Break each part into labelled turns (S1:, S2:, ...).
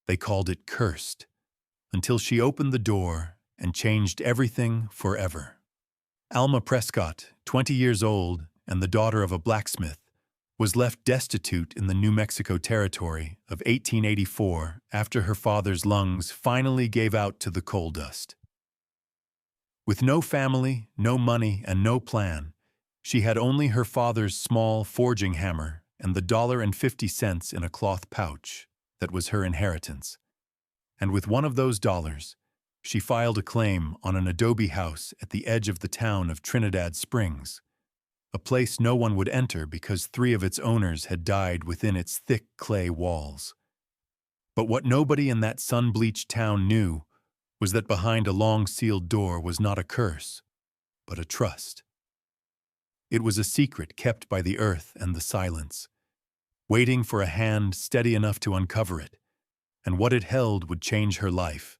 S1: They called it cursed, until she opened the door and changed everything forever. Alma Prescott, 20 years old and the daughter of a blacksmith, was left destitute in the New Mexico Territory of 1884 after her father's lungs finally gave out to the coal dust. With no family, no money, and no plan, she had only her father's small forging hammer and the $1.50 in a cloth pouch that was her inheritance. And with one of those dollars, she filed a claim on an adobe house at the edge of the town of Trinidad Springs, a place no one would enter because 3 of its owners had died within its thick clay walls. But what nobody in that sun-bleached town knew was that behind a long sealed door was not a curse, but a trust. It was a secret kept by the earth and the silence, waiting for a hand steady enough to uncover it, and what it held would change her life,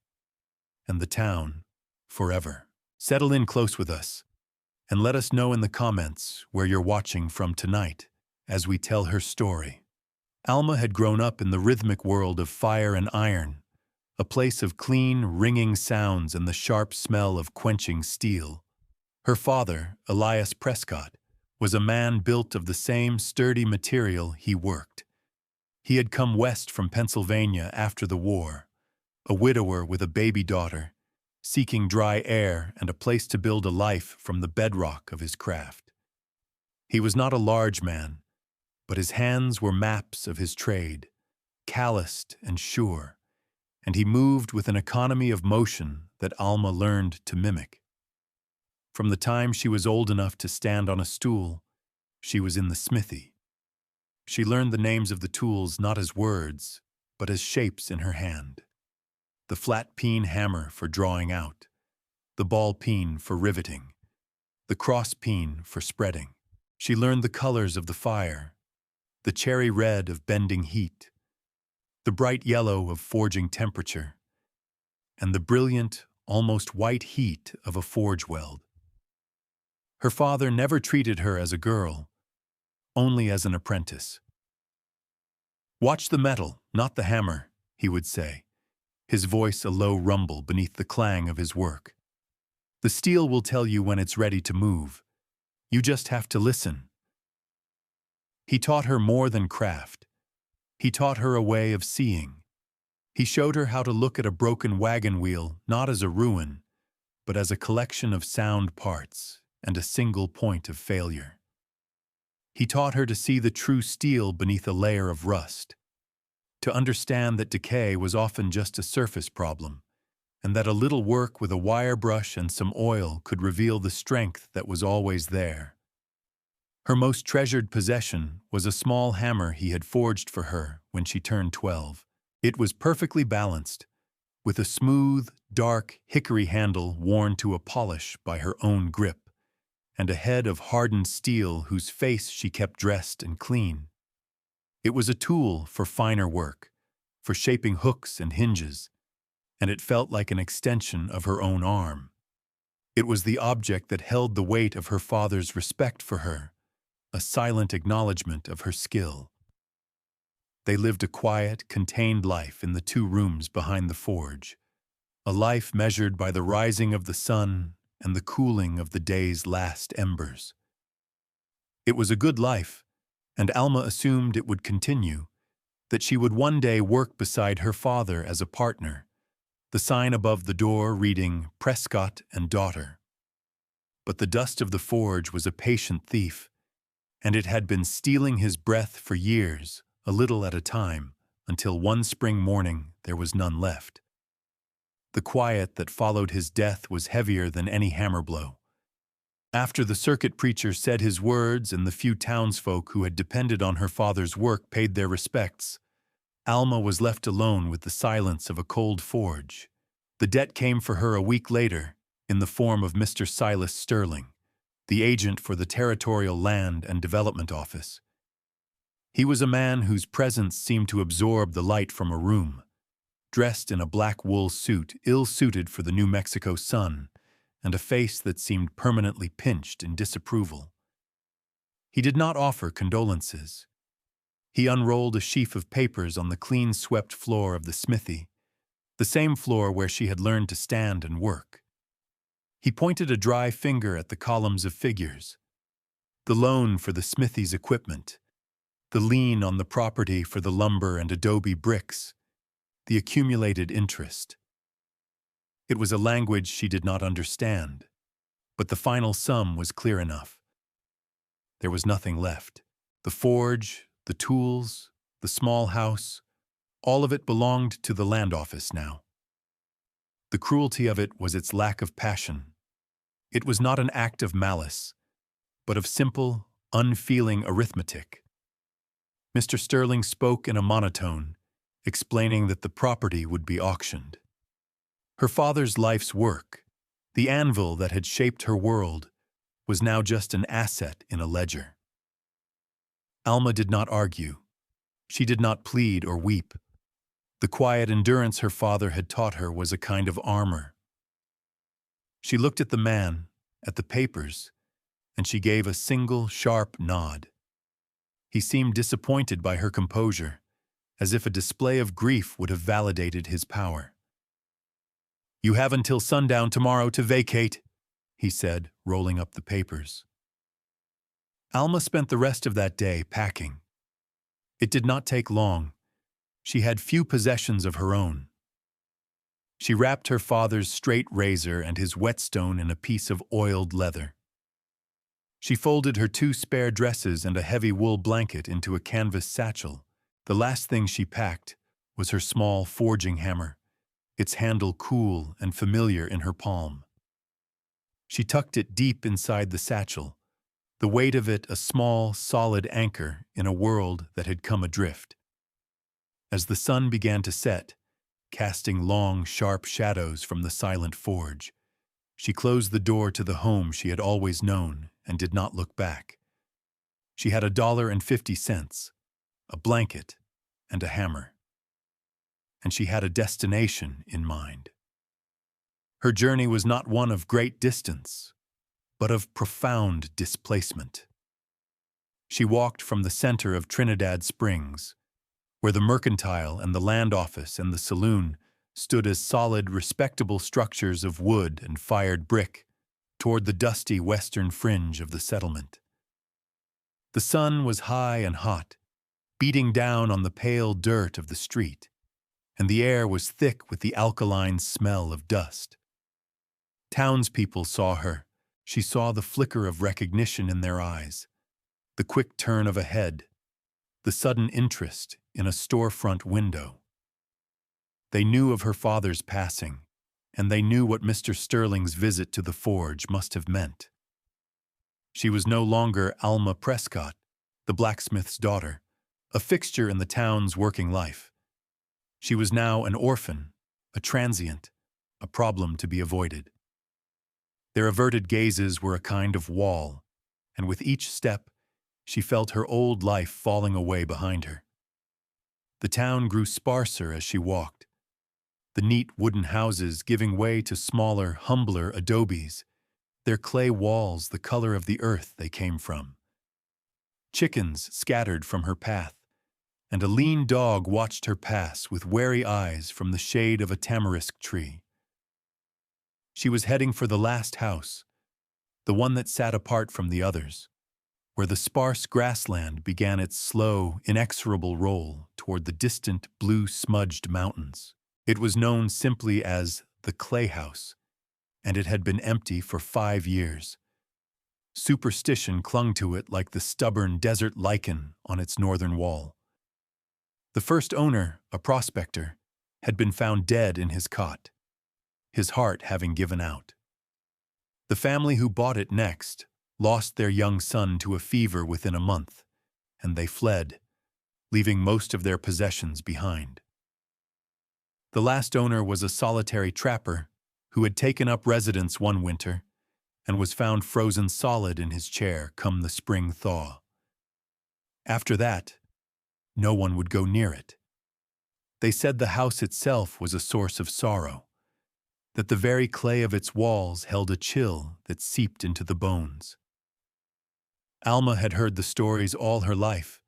S1: and the town, forever. Settle in close with us, and let us know in the comments where you're watching from tonight as we tell her story. Alma had grown up in the rhythmic world of fire and iron, a place of clean, ringing sounds and the sharp smell of quenching steel. Her father, Elias Prescott, was a man built of the same sturdy material he worked. He had come west from Pennsylvania after the war, a widower with a baby daughter, seeking dry air and a place to build a life from the bedrock of his craft. He was not a large man, but his hands were maps of his trade, calloused and sure, and he moved with an economy of motion that Alma learned to mimic. From the time she was old enough to stand on a stool, she was in the smithy. She learned the names of the tools not as words, but as shapes in her hand. The flat peen hammer for drawing out, the ball peen for riveting, the cross peen for spreading. She learned the colors of the fire, the cherry red of bending heat, the bright yellow of forging temperature, and the brilliant, almost white heat of a forge weld. Her father never treated her as a girl, only as an apprentice. "Watch the metal, not the hammer," he would say, his voice a low rumble beneath the clang of his work. "The steel will tell you when it's ready to move. You just have to listen." He taught her more than craft. He taught her a way of seeing. He showed her how to look at a broken wagon wheel not as a ruin, but as a collection of sound parts and a single point of failure. He taught her to see the true steel beneath a layer of rust, to understand that decay was often just a surface problem, and that a little work with a wire brush and some oil could reveal the strength that was always there. Her most treasured possession was a small hammer he had forged for her when she turned 12. It was perfectly balanced, with a smooth, dark hickory handle worn to a polish by her own grip, and a head of hardened steel whose face she kept dressed and clean. It was a tool for finer work, for shaping hooks and hinges, and it felt like an extension of her own arm. It was the object that held the weight of her father's respect for her, a silent acknowledgement of her skill. They lived a quiet, contained life in the 2 rooms behind the forge, a life measured by the rising of the sun and the cooling of the day's last embers. It was a good life, and Alma assumed it would continue, that she would one day work beside her father as a partner, the sign above the door reading Prescott and Daughter. But the dust of the forge was a patient thief, and it had been stealing his breath for years, a little at a time, until one spring morning there was none left. The quiet that followed his death was heavier than any hammer blow. After the circuit preacher said his words and the few townsfolk who had depended on her father's work paid their respects, Alma was left alone with the silence of a cold forge. The debt came for her a week later in the form of Mr. Silas Sterling, the agent for the Territorial Land and Development Office. He was a man whose presence seemed to absorb the light from a room, dressed in a black wool suit ill-suited for the New Mexico sun, and a face that seemed permanently pinched in disapproval. He did not offer condolences. He unrolled a sheaf of papers on the clean-swept floor of the smithy, the same floor where she had learned to stand and work. He pointed a dry finger at the columns of figures: the loan for the smithy's equipment, the lien on the property for the lumber and adobe bricks, the accumulated interest. It was a language she did not understand, but the final sum was clear enough. There was nothing left. The forge, the tools, the small house, all of it belonged to the land office now. The cruelty of it was its lack of passion. It was not an act of malice, but of simple, unfeeling arithmetic. Mr. Sterling spoke in a monotone, explaining that the property would be auctioned. Her father's life's work, the anvil that had shaped her world, was now just an asset in a ledger. Alma did not argue. She did not plead or weep. The quiet endurance her father had taught her was a kind of armor. She looked at the man, at the papers, and she gave a single sharp nod. He seemed disappointed by her composure, as if a display of grief would have validated his power. "You have until sundown tomorrow to vacate," he said, rolling up the papers. Alma spent the rest of that day packing. It did not take long. She had few possessions of her own. She wrapped her father's straight razor and his whetstone in a piece of oiled leather. She folded her 2 spare dresses and a heavy wool blanket into a canvas satchel. The last thing she packed was her small forging hammer, its handle cool and familiar in her palm. She tucked it deep inside the satchel, the weight of it a small, solid anchor in a world that had come adrift. As the sun began to set, casting long, sharp shadows from the silent forge, she closed the door to the home she had always known and did not look back. She had $1.50, a blanket, and a hammer. And she had a destination in mind. Her journey was not one of great distance, but of profound displacement. She walked from the center of Trinidad Springs, where the mercantile and the land office and the saloon stood as solid, respectable structures of wood and fired brick, toward the dusty western fringe of the settlement. The sun was high and hot, beating down on the pale dirt of the street, and the air was thick with the alkaline smell of dust. Townspeople saw her. She saw the flicker of recognition in their eyes, the quick turn of a head, the sudden interest in a storefront window. They knew of her father's passing, and they knew what Mr. Sterling's visit to the forge must have meant. She was no longer Alma Prescott, the blacksmith's daughter, a fixture in the town's working life. She was now an orphan, a transient, a problem to be avoided. Their averted gazes were a kind of wall, and with each step, she felt her old life falling away behind her. The town grew sparser as she walked, the neat wooden houses giving way to smaller, humbler adobes, their clay walls the color of the earth they came from. Chickens scattered from her path, and a lean dog watched her pass with wary eyes from the shade of a tamarisk tree. She was heading for the last house, the one that sat apart from the others, where the sparse grassland began its slow, inexorable roll toward the distant, blue-smudged mountains. It was known simply as the Clay House, and it had been empty for 5 years. Superstition clung to it like the stubborn desert lichen on its northern wall. The first owner, a prospector, had been found dead in his cot, his heart having given out. The family who bought it next lost their young son to a fever within a month, and they fled, leaving most of their possessions behind. The last owner was a solitary trapper who had taken up residence one winter and was found frozen solid in his chair come the spring thaw. After that, no one would go near it. They said the house itself was a source of sorrow, that the very clay of its walls held a chill that seeped into the bones. Alma had heard the stories all her life,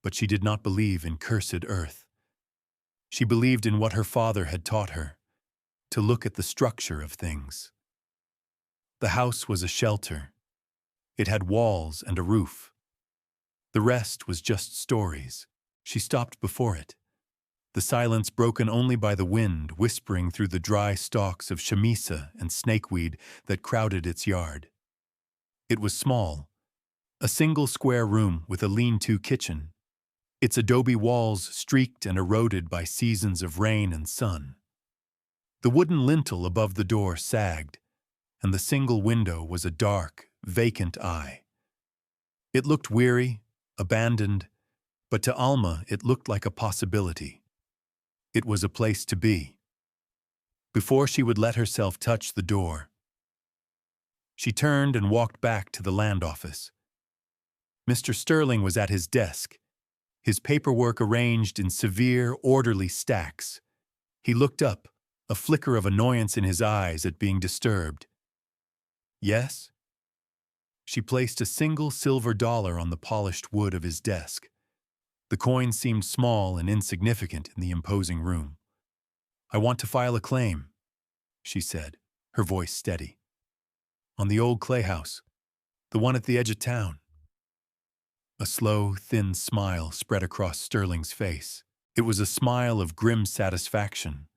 S1: But she did not believe in cursed earth. She believed in what her father had taught her, to look at the structure of things. The house was a shelter. It had walls and a roof. The rest was just stories. She stopped before it, the silence broken only by the wind whispering through the dry stalks of shamisa and snakeweed that crowded its yard. It was small, a single square room with a lean-to kitchen, its adobe walls streaked and eroded by seasons of rain and sun. The wooden lintel above the door sagged, and the single window was a dark, vacant eye. It looked weary, abandoned, but to Alma it looked like a possibility. It was a place to be. Before she would let herself touch the door, she turned and walked back to the land office. Mr. Sterling was at his desk, his paperwork arranged in severe, orderly stacks. He looked up, a flicker of annoyance in his eyes at being disturbed. "Yes?" She placed a single silver dollar on the polished wood of his desk. The coin seemed small and insignificant in the imposing room. "I want to file a claim," she said, her voice steady. "On the old clay house, the one at the edge of town." A slow, thin smile spread across Sterling's face. It was a smile of grim satisfaction,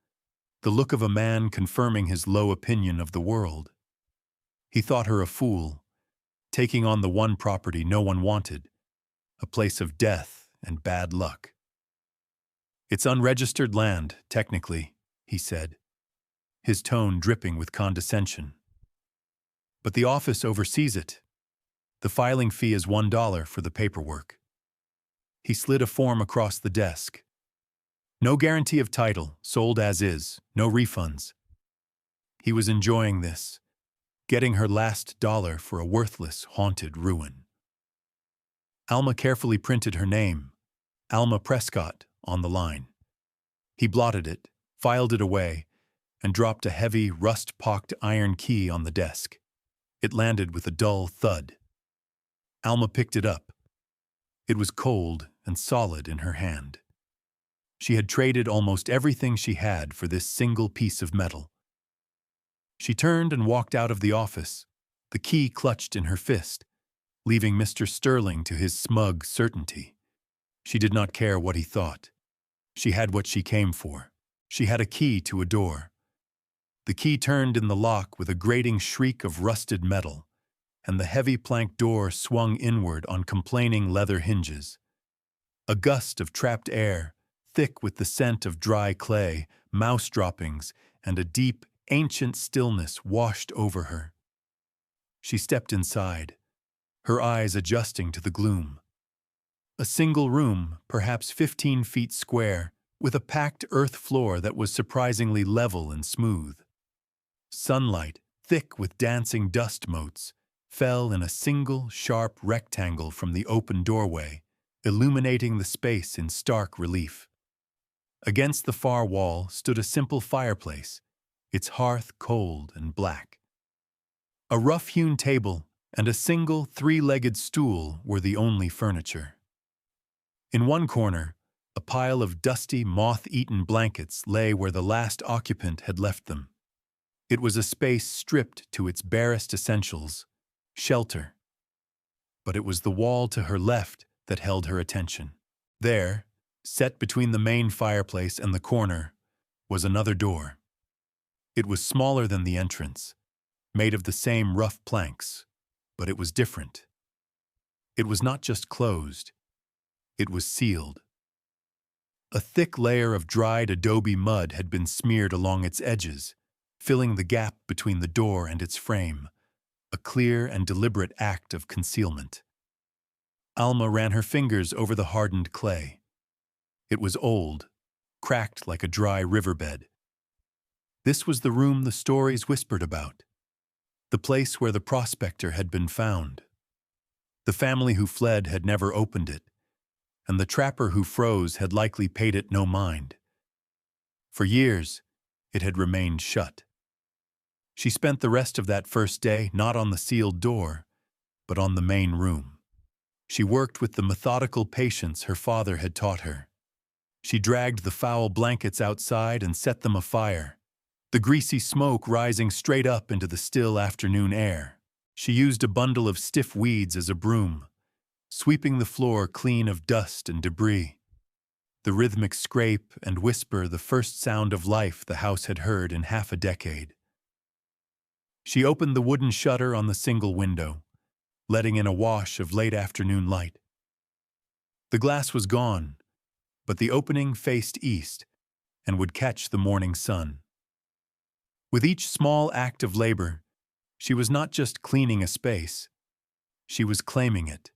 S1: the look of a man confirming his low opinion of the world. He thought her a fool, taking on the one property no one wanted, a place of death and bad luck. "It's unregistered land, technically," he said, his tone dripping with condescension. "But the office oversees it. The filing fee is $1 for the paperwork." He slid a form across the desk. "No guarantee of title, sold as is, no refunds." He was enjoying this, getting her last dollar for a worthless, haunted ruin. Alma carefully printed her name, Alma Prescott, on the line. He blotted it, filed it away, and dropped a heavy, rust-pocked iron key on the desk. It landed with a dull thud. Alma picked it up. It was cold and solid in her hand. She had traded almost everything she had for this single piece of metal. She turned and walked out of the office, the key clutched in her fist, leaving Mr. Sterling to his smug certainty. She did not care what he thought. She had what she came for. She had a key to a door. The key turned in the lock with a grating shriek of rusted metal, and the heavy plank door swung inward on complaining leather hinges. A gust of trapped air, thick with the scent of dry clay, mouse droppings, and a deep, ancient stillness washed over her. She stepped inside, her eyes adjusting to the gloom. A single room, perhaps 15 feet square, with a packed earth floor that was surprisingly level and smooth. Sunlight, thick with dancing dust motes, fell in a single, sharp rectangle from the open doorway, illuminating the space in stark relief. Against the far wall stood a simple fireplace, its hearth cold and black. A rough-hewn table and a single three-legged stool were the only furniture. In one corner, a pile of dusty, moth-eaten blankets lay where the last occupant had left them. It was a space stripped to its barest essentials, shelter. But it was the wall to her left that held her attention. There, set between the main fireplace and the corner, was another door. It was smaller than the entrance, made of the same rough planks, but it was different. It was not just closed, it was sealed. A thick layer of dried adobe mud had been smeared along its edges, filling the gap between the door and its frame, a clear and deliberate act of concealment. Alma ran her fingers over the hardened clay. It was old, cracked like a dry riverbed. This was the room the stories whispered about, the place where the prospector had been found. The family who fled had never opened it, and the trapper who froze had likely paid it no mind. For years, it had remained shut. She spent the rest of that first day not on the sealed door, but on the main room. She worked with the methodical patience her father had taught her. She dragged the foul blankets outside and set them afire, the greasy smoke rising straight up into the still afternoon air. She used a bundle of stiff weeds as a broom, sweeping the floor clean of dust and debris. The rhythmic scrape and whisper, the first sound of life the house had heard in half a decade. She opened the wooden shutter on the single window, letting in a wash of late afternoon light. The glass was gone, but the opening faced east and would catch the morning sun. With each small act of labor, she was not just cleaning a space, she was claiming it.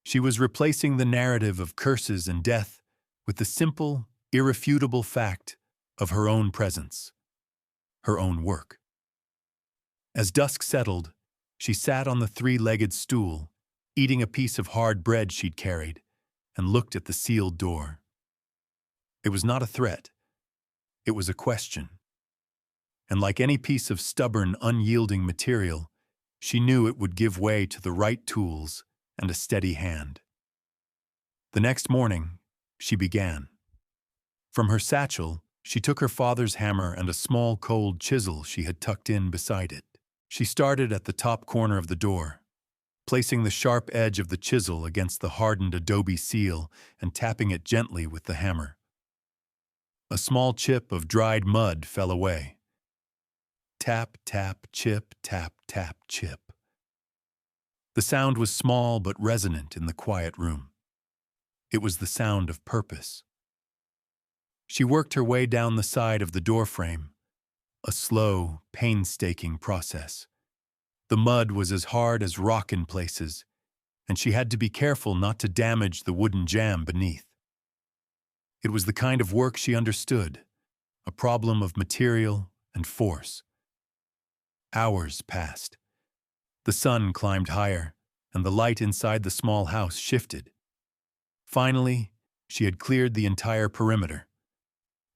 S1: She was replacing the narrative of curses and death with the simple, irrefutable fact of her own presence, her own work. As dusk settled, she sat on the three-legged stool, eating a piece of hard bread she'd carried, and looked at the sealed door. It was not a threat. It was a question. And like any piece of stubborn, unyielding material, she knew it would give way to the right tools and a steady hand. The next morning, she began. From her satchel, she took her father's hammer and a small cold chisel she had tucked in beside it. She started at the top corner of the door, placing the sharp edge of the chisel against the hardened adobe seal and tapping it gently with the hammer. A small chip of dried mud fell away. Tap, tap, chip, tap, tap, chip. The sound was small but resonant in the quiet room. It was the sound of purpose. She worked her way down the side of the doorframe, a slow, painstaking process. The mud was as hard as rock in places, and she had to be careful not to damage the wooden jamb beneath. It was the kind of work she understood, a problem of material and force. Hours passed. The sun climbed higher, and the light inside the small house shifted. Finally, she had cleared the entire perimeter.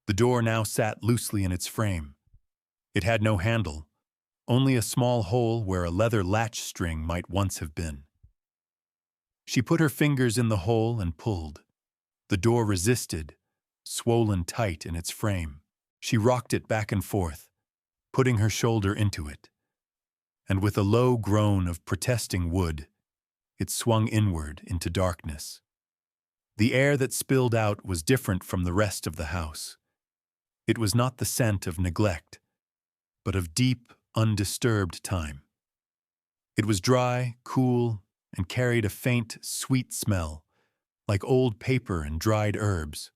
S1: The door now sat loosely in its frame. It had no handle, only a small hole where a leather latch string might once have been. She put her fingers in the hole and pulled. The door resisted, swollen tight in its frame. She rocked it back and forth, putting her shoulder into it. And with a low groan of protesting wood, it swung inward into darkness. The air that spilled out was different from the rest of the house. It was not the scent of neglect, but of deep, undisturbed time. It was dry, cool, and carried a faint, sweet smell, like old paper and dried herbs.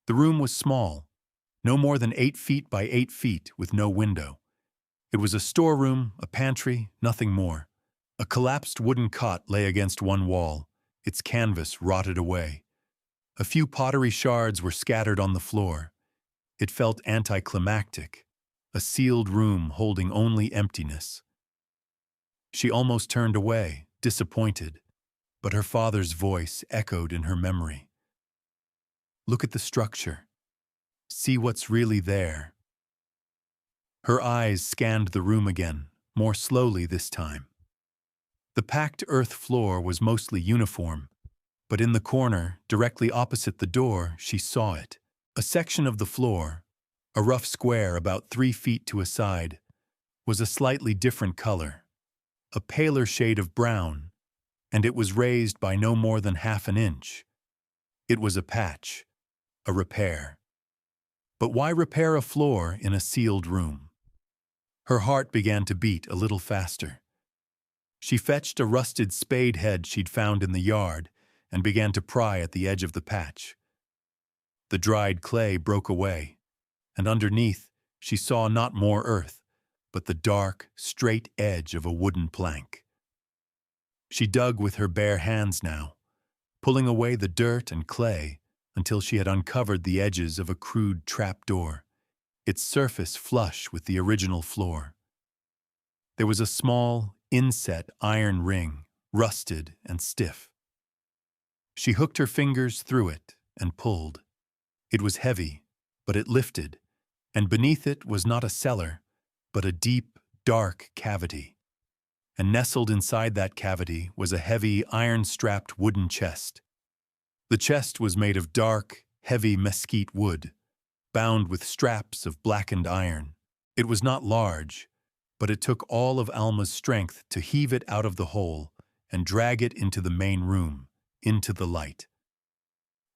S1: The room was small, no more than 8 feet by 8 feet, with no window. It was a storeroom, a pantry, nothing more. A collapsed wooden cot lay against one wall, its canvas rotted away. A few pottery shards were scattered on the floor. It felt anticlimactic, a sealed room holding only emptiness. She almost turned away, disappointed, but her father's voice echoed in her memory. Look at the structure. See what's really there. Her eyes scanned the room again, more slowly this time. The packed earth floor was mostly uniform, but in the corner, directly opposite the door, she saw it. A section of the floor, a rough square about 3 feet to a side, was a slightly different color, a paler shade of brown, and it was raised by no more than half an inch. It was a patch, a repair. But why repair a floor in a sealed room? Her heart began to beat a little faster. She fetched a rusted spade head she'd found in the yard and began to pry at the edge of the patch. The dried clay broke away, and underneath she saw not more earth, but the dark, straight edge of a wooden plank. She dug with her bare hands now, pulling away the dirt and clay until she had uncovered the edges of a crude trapdoor, its surface flush with the original floor. There was a small, inset iron ring, rusted and stiff. She hooked her fingers through it and pulled. It was heavy, but it lifted, and beneath it was not a cellar, but a deep, dark cavity. and nestled inside that cavity was a heavy, iron-strapped wooden chest. The chest was made of dark, heavy mesquite wood, bound with straps of blackened iron. It was not large, but it took all of Alma's strength to heave it out of the hole and drag it into the main room, into the light.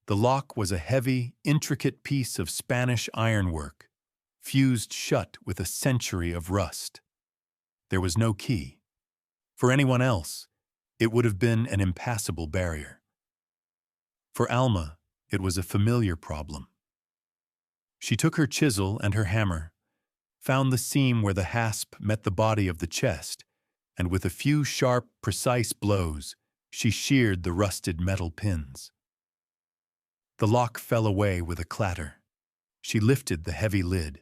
S1: The lock was a heavy, intricate piece of Spanish ironwork, fused shut with a century of rust. There was no key. For anyone else, it would have been an impassable barrier. For Alma, it was a familiar problem. She took her chisel and her hammer, found the seam where the hasp met the body of the chest, and with a few sharp, precise blows, she sheared the rusted metal pins. The lock fell away with a clatter. She lifted the heavy lid.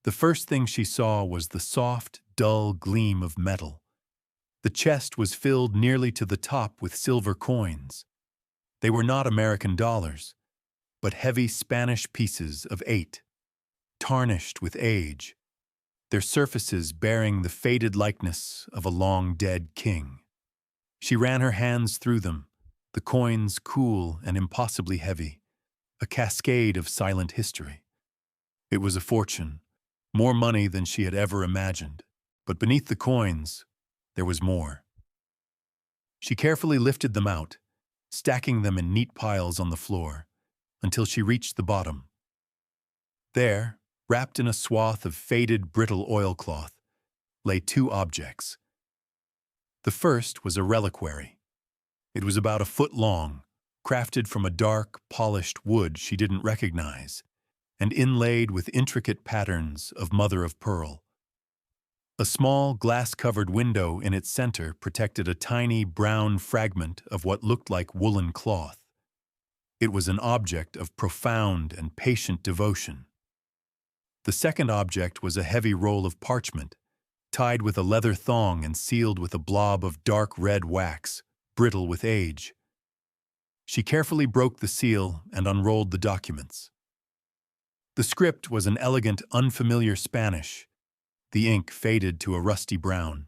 S1: The first thing she saw was the soft, dull gleam of metal. The chest was filled nearly to the top with silver coins. They were not American dollars, but heavy Spanish pieces of 8, tarnished with age, their surfaces bearing the faded likeness of a long-dead king. She ran her hands through them, the coins cool and impossibly heavy, a cascade of silent history. It was a fortune, more money than she had ever imagined, but beneath the coins, there was more. She carefully lifted them out, stacking them in neat piles on the floor, until she reached the bottom. There, wrapped in a swath of faded, brittle oilcloth, lay 2 objects. The first was a reliquary. It was about a foot long, crafted from a dark, polished wood she didn't recognize, and inlaid with intricate patterns of mother-of-pearl. A small, glass-covered window in its center protected a tiny, brown fragment of what looked like woolen cloth. It was an object of profound and patient devotion. The second object was a heavy roll of parchment, tied with a leather thong and sealed with a blob of dark red wax, brittle with age. She carefully broke the seal and unrolled the documents. The script was an elegant, unfamiliar Spanish, the ink faded to a rusty brown.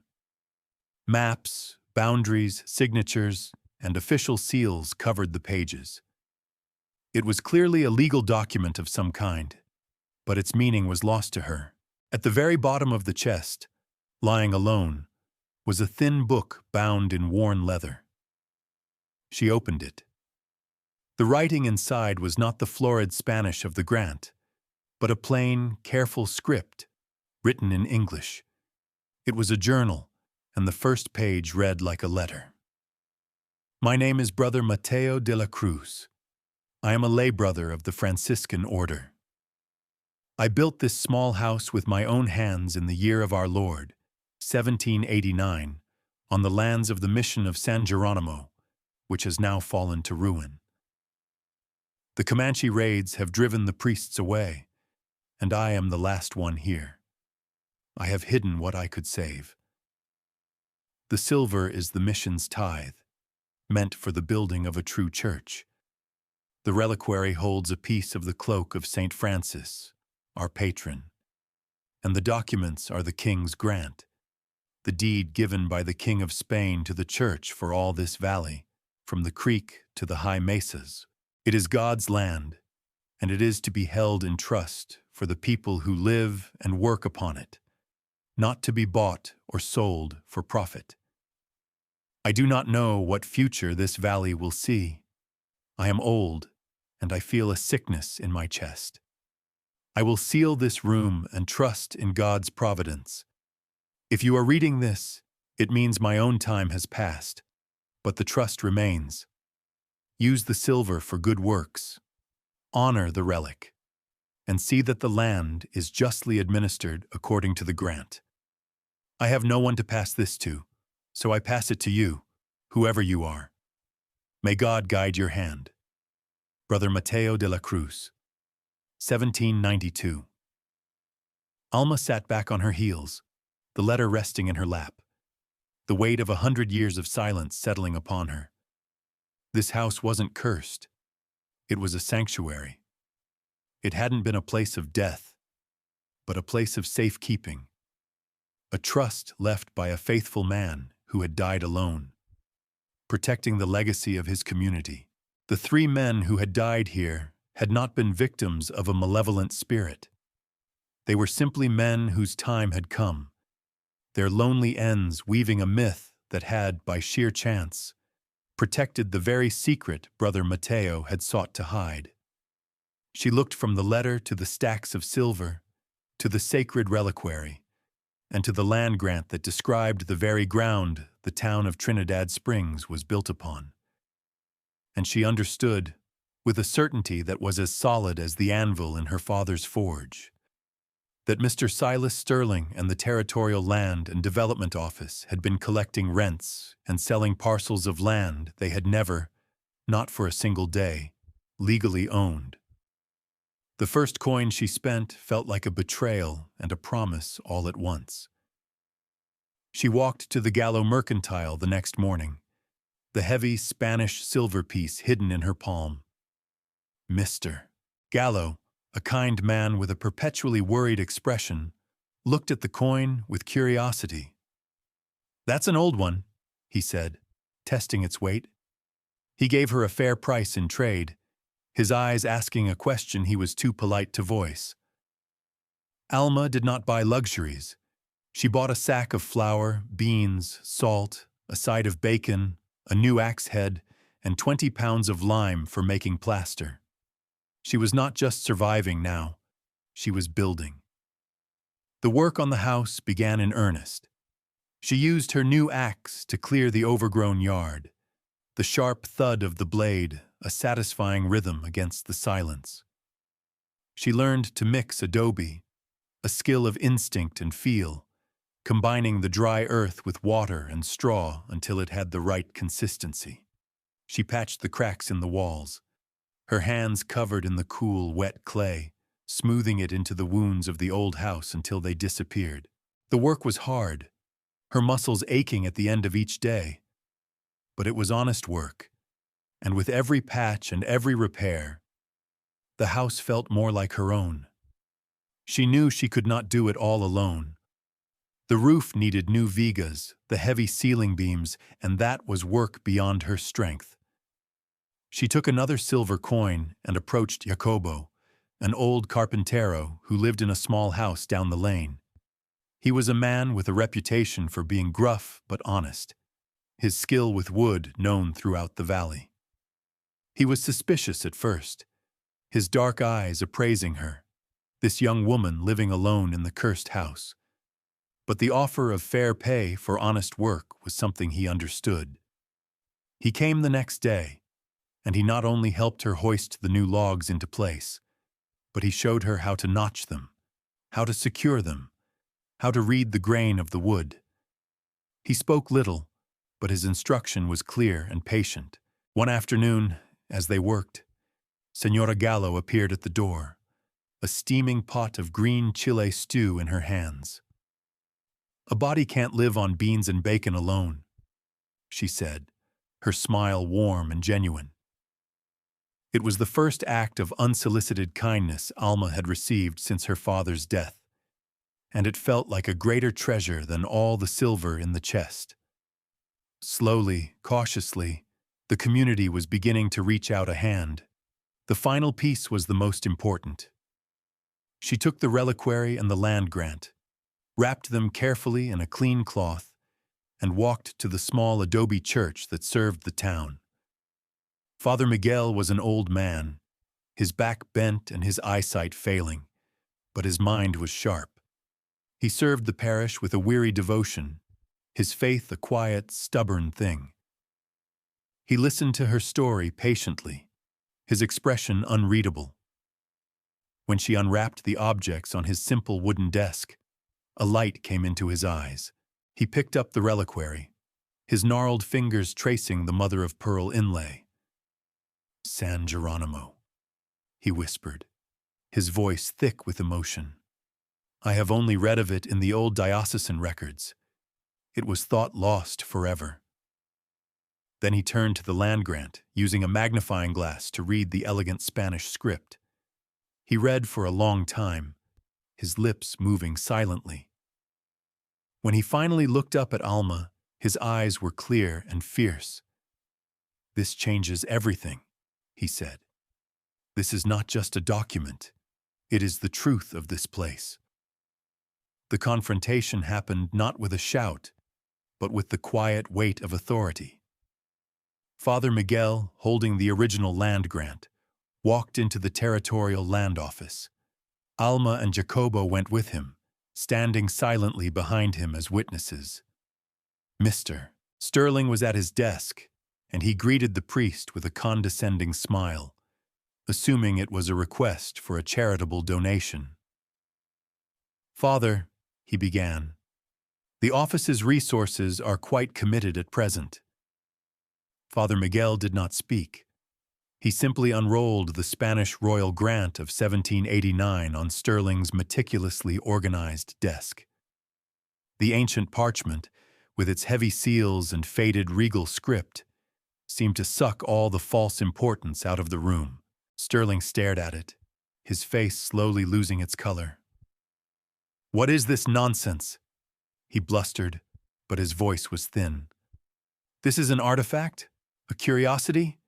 S1: Maps, boundaries, signatures, and official seals covered the pages. It was clearly a legal document of some kind, but its meaning was lost to her. At the very bottom of the chest, lying alone, was a thin book bound in worn leather. She opened it. The writing inside was not the florid Spanish of the grant, but a plain, careful script, written in English. It was a journal, and the first page read like a letter. My name is Brother Mateo de la Cruz. I am a lay brother of the Franciscan order. I built this small house with my own hands in the year of our Lord, 1789, on the lands of the mission of San Geronimo, which has now fallen to ruin. The Comanche raids have driven the priests away, and I am the last one here. I have hidden what I could save. The silver is the mission's tithe, meant for the building of a true church. The reliquary holds a piece of the cloak of St. Francis, our patron, and the documents are the king's grant, the deed given by the King of Spain to the church for all this valley, from the creek to the high mesas. It is God's land, and it is to be held in trust for the people who live and work upon it, not to be bought or sold for profit. I do not know what future this valley will see. I am old, and I feel a sickness in my chest. I will seal this room and trust in God's providence. If you are reading this, it means my own time has passed, but the trust remains. Use the silver for good works. Honor the relic, and see that the land is justly administered according to the grant. I have no one to pass this to, so I pass it to you, whoever you are. May God guide your hand. Brother Mateo de la Cruz, 1792. Alma sat back on her heels, the letter resting in her lap, the weight of 100 years of silence settling upon her. This house wasn't cursed. It was a sanctuary. It hadn't been a place of death, but a place of safekeeping. a trust left by a faithful man who had died alone, protecting the legacy of his community. The three men who had died here had not been victims of a malevolent spirit. They were simply men whose time had come, their lonely ends weaving a myth that had, by sheer chance, protected the very secret Brother Matteo had sought to hide. She looked from the letter to the stacks of silver, to the sacred reliquary, and to the land grant that described the very ground the town of Trinidad Springs was built upon. And she understood, with a certainty that was as solid as the anvil in her father's forge, that Mr. Silas Sterling and the Territorial Land and Development Office had been collecting rents and selling parcels of land they had never, not for a single day, legally owned. The first coin she spent felt like a betrayal and a promise all at once. She walked to the Gallo Mercantile the next morning, the heavy Spanish silver piece hidden in her palm. Mr. Gallo, a kind man with a perpetually worried expression, looked at the coin with curiosity. "That's an old one," he said, testing its weight. He gave her a fair price in trade, his eyes asking a question he was too polite to voice. Alma did not buy luxuries. She bought a sack of flour, beans, salt, a side of bacon, a new axe head, and 20 pounds of lime for making plaster. She was not just surviving now, she was building. The work on the house began in earnest. She used her new axe to clear the overgrown yard, the sharp thud of the blade a satisfying rhythm against the silence. She learned to mix adobe, a skill of instinct and feel, combining the dry earth with water and straw until it had the right consistency. She patched the cracks in the walls, her hands covered in the cool, wet clay, smoothing it into the wounds of the old house until they disappeared. The work was hard, her muscles aching at the end of each day. But it was honest work, and with every patch and every repair, the house felt more like her own. She knew she could not do it all alone. The roof needed new vigas, the heavy ceiling beams, and that was work beyond her strength. She took another silver coin and approached Jacobo, an old carpintero who lived in a small house down the lane. He was a man with a reputation for being gruff but honest, his skill with wood known throughout the valley. He was suspicious at first, his dark eyes appraising her, this young woman living alone in the cursed house. But the offer of fair pay for honest work was something he understood. He came the next day, and he not only helped her hoist the new logs into place, but he showed her how to notch them, how to secure them, how to read the grain of the wood. He spoke little, but his instruction was clear and patient. One afternoon, as they worked, Senora Gallo appeared at the door, a steaming pot of green chile stew in her hands. "A body can't live on beans and bacon alone," she said, her smile warm and genuine. It was the first act of unsolicited kindness Alma had received since her father's death, and it felt like a greater treasure than all the silver in the chest. Slowly, cautiously, the community was beginning to reach out a hand. The final piece was the most important. She took the reliquary and the land grant, wrapped them carefully in a clean cloth, and walked to the small adobe church that served the town. Father Miguel was an old man, his back bent and his eyesight failing, but his mind was sharp. He served the parish with a weary devotion, his faith a quiet, stubborn thing. He listened to her story patiently, his expression unreadable. When she unwrapped the objects on his simple wooden desk, a light came into his eyes. He picked up the reliquary, his gnarled fingers tracing the mother-of-pearl inlay. "San Geronimo," he whispered, his voice thick with emotion. "I have only read of it in the old diocesan records. It was thought lost forever." Then he turned to the land grant, using a magnifying glass to read the elegant Spanish script. He read for a long time, his lips moving silently. When he finally looked up at Alma, his eyes were clear and fierce. "This changes everything," he said. "This is not just a document. It is the truth of this place." The confrontation happened not with a shout, but with the quiet weight of authority. Father Miguel, holding the original land grant, walked into the territorial land office. Alma and Jacobo went with him, standing silently behind him as witnesses. Mr. Sterling was at his desk, and he greeted the priest with a condescending smile, assuming it was a request for a charitable donation. "Father," he began, "the office's resources are quite committed at present." Father Miguel did not speak. He simply unrolled the Spanish royal grant of 1789 on Sterling's meticulously organized desk. The ancient parchment, with its heavy seals and faded regal script, seemed to suck all the false importance out of the room. Sterling stared at it, his face slowly losing its color. "What is this nonsense?" he blustered, but his voice was thin. "This is an artifact? A curiosity?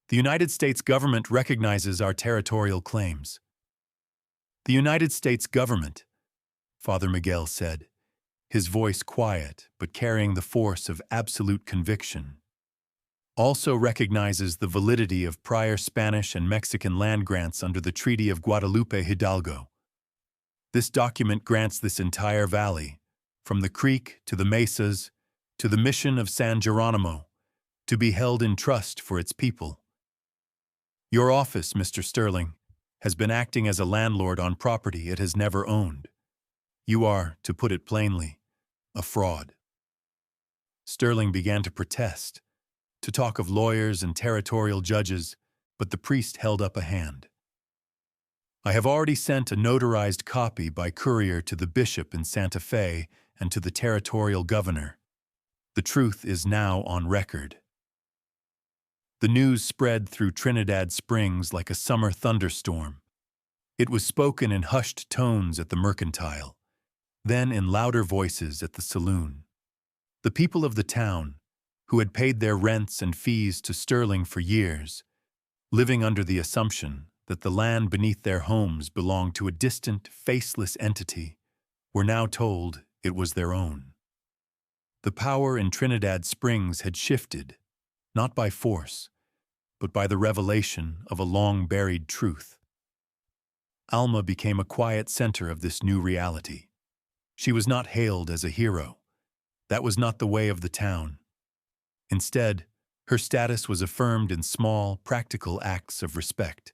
S1: The United States government recognizes our territorial claims." "The United States government," Father Miguel said, his voice quiet but carrying the force of absolute conviction, "also recognizes the validity of prior Spanish and Mexican land grants under the Treaty of Guadalupe Hidalgo. This document grants this entire valley, from the creek to the mesas to the mission of San Geronimo, to be held in trust for its people. Your office, Mr. Sterling, has been acting as a landlord on property it has never owned. You are, to put it plainly, a fraud." Sterling began to protest, to talk of lawyers and territorial judges, but the priest held up a hand. "I have already sent a notarized copy by courier to the bishop in Santa Fe and to the territorial governor. The truth is now on record." The news spread through Trinidad Springs like a summer thunderstorm. It was spoken in hushed tones at the Mercantile, then in louder voices at the saloon. The people of the town, who had paid their rents and fees to Sterling for years, living under the assumption that the land beneath their homes belonged to a distant, faceless entity, were now told it was their own. The power in Trinidad Springs had shifted, not by force, but by the revelation of a long-buried truth. Alma became a quiet center of this new reality. She was not hailed as a hero. That was not the way of the town. Instead, her status was affirmed in small, practical acts of respect.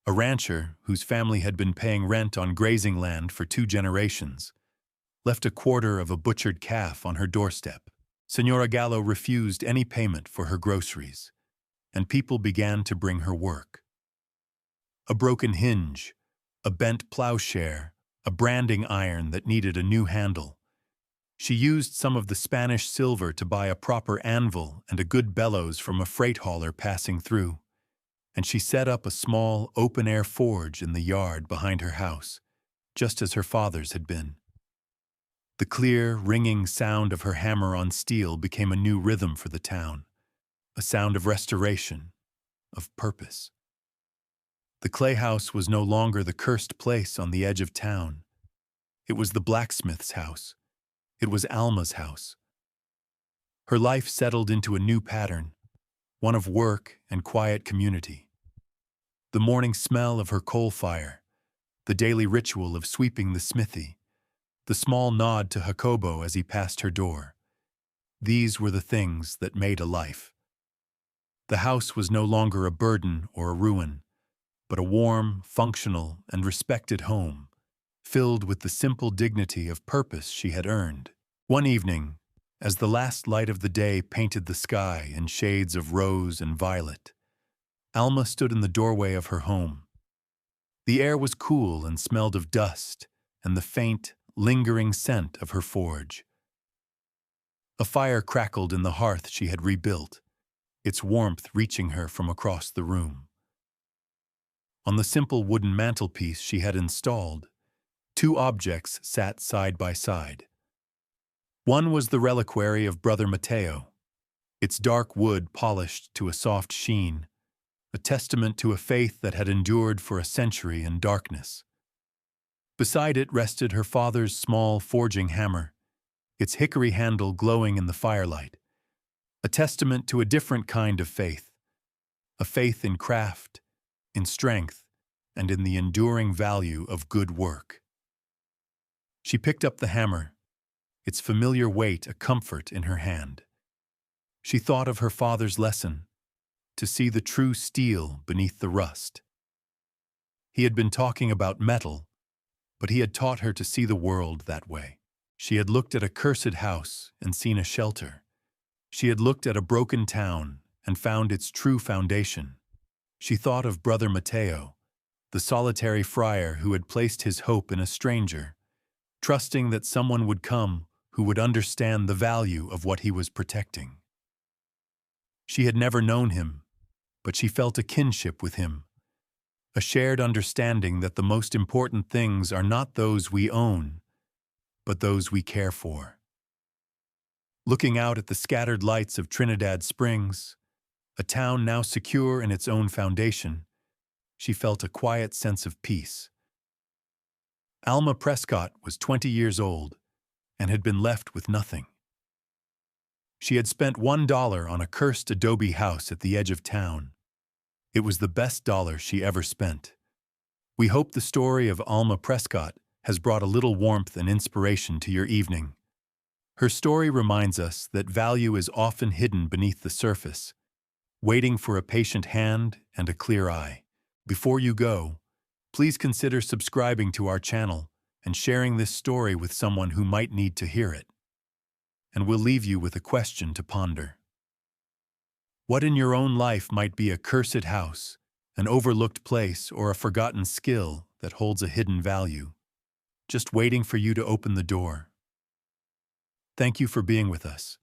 S1: A rancher, whose family had been paying rent on grazing land for 2 generations, left a quarter of a butchered calf on her doorstep. Senora Gallo refused any payment for her groceries, and people began to bring her work. A broken hinge, a bent plowshare, a branding iron that needed a new handle. She used some of the Spanish silver to buy a proper anvil and a good bellows from a freight hauler passing through, and she set up a small, open-air forge in the yard behind her house, just as her father's had been. The clear, ringing sound of her hammer on steel became a new rhythm for the town, a sound of restoration, of purpose. The clay house was no longer the cursed place on the edge of town. It was the blacksmith's house. It was Alma's house. Her life settled into a new pattern, one of work and quiet community. The morning smell of her coal fire, the daily ritual of sweeping the smithy, the small nod to Jacobo as he passed her door. These were the things that made a life. The house was no longer a burden or a ruin, but a warm, functional, and respected home, filled with the simple dignity of purpose she had earned. One evening, as the last light of the day painted the sky in shades of rose and violet, Alma stood in the doorway of her home. The air was cool and smelled of dust and the faint, lingering scent of her forge. A fire crackled in the hearth she had rebuilt, its warmth reaching her from across the room. On the simple wooden mantelpiece she had installed, 2 objects sat side by side, One was the reliquary of Brother Mateo, its dark wood polished to a soft sheen, a testament to a faith that had endured for a century in darkness. Beside it rested her father's small forging hammer, its hickory handle glowing in the firelight, a testament to a different kind of faith, a faith in craft, in strength, and in the enduring value of good work. She picked up the hammer, its familiar weight a comfort in her hand. She thought of her father's lesson, to see the true steel beneath the rust. He had been talking about metal, but he had taught her to see the world that way. She had looked at a cursed house and seen a shelter. She had looked at a broken town and found its true foundation. She thought of Brother Mateo, the solitary friar who had placed his hope in a stranger, trusting that someone would come who would understand the value of what he was protecting. She had never known him, but she felt a kinship with him, a shared understanding that the most important things are not those we own, but those we care for. Looking out at the scattered lights of Trinidad Springs, a town now secure in its own foundation, she felt a quiet sense of peace. Alma Prescott was 20 years old and had been left with nothing. She had spent $1 on a cursed adobe house at the edge of town. It was the best dollar she ever spent. We hope the story of Alma Prescott has brought a little warmth and inspiration to your evening. Her story reminds us that value is often hidden beneath the surface, waiting for a patient hand and a clear eye. Before you go, please consider subscribing to our channel and sharing this story with someone who might need to hear it. And we'll leave you with a question to ponder. What in your own life might be a cursed house, an overlooked place, or a forgotten skill that holds a hidden value, just waiting for you to open the door? Thank you for being with us.